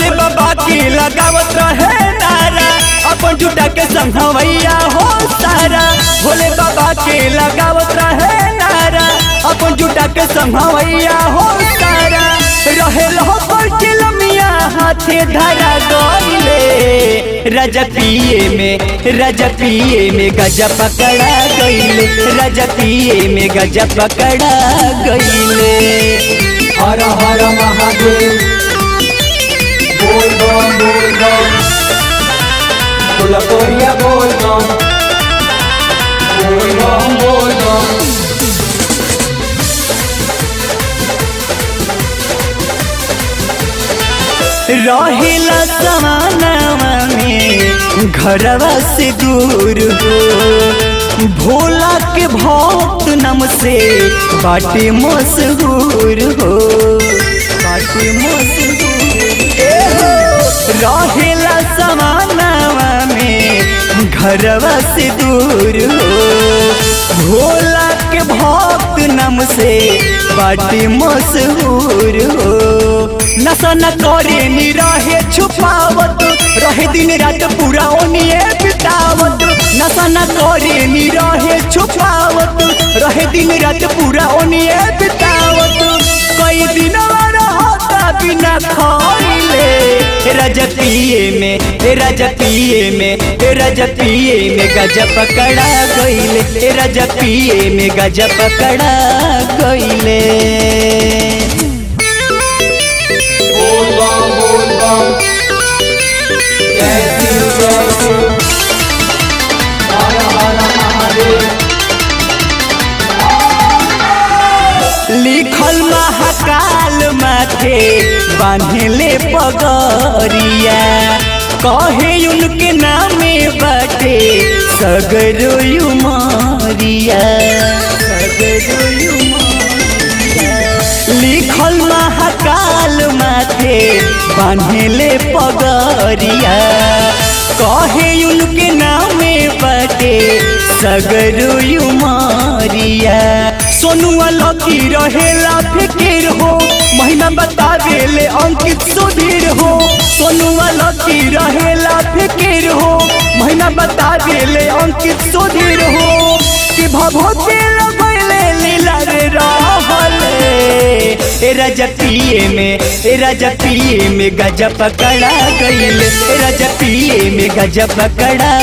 भोले बाबा की लगावत रहे नारा, अपन जुटा के संघवैया हो सारा। भोले बाबा के लगावत रहे नारा, अपन जुटा के संघवैया हो सारा। रहे लो पर चिलमिया हाथे धरा गईले, राजा पिए में गजा पकड़ा गईले, राजा पिए में गजा पकड़ा गईले। हर हर महादेव बोल बम फुलकोरिया बोल बम बोल बम। रहेला समानवा में घरवा से दूर हो, भोला के भक्त नाम से बाटे मशहूर हो, बाटे मशहूर। रहेला समानवा में घरवा से दूर हो, भोला के भक्त नाम से बाटे मशहूर हो। नशा न करे नी रहे छुपावत, रहे दिन रात पूरा ओनिए बितावत। नशा न करे नी रहे छुपावत, रहे दिन रात पूरा ओनिए बितावत। कई दिन रहता बिना खइले, राजा पिए में गजा पकड़ा गईले, राजा पिए में गजा पकड़ा गईले। लिखल महाकाल माथे बांधले पगरिया, कहे उनके नामे बाटे सगरो उमरिया, सगरो उमरिया। लिखल महाकाल माथे बांधले पगरिया, कहे उनके नामे बाटे सगरो उमरिया। सोनुआ लकी रहेला फिकिर हो, महिमा बतावेले अंकित सुधीर हो। सोनुआ लकी रहेला फिकिर हो, महिमा बतावेले अंकित सुधीर हो। कि भभूति लगैले लीला रे रहले, राजा पिए में गजा पकड़ा गईले, राजा पिए में गजा पकड़ा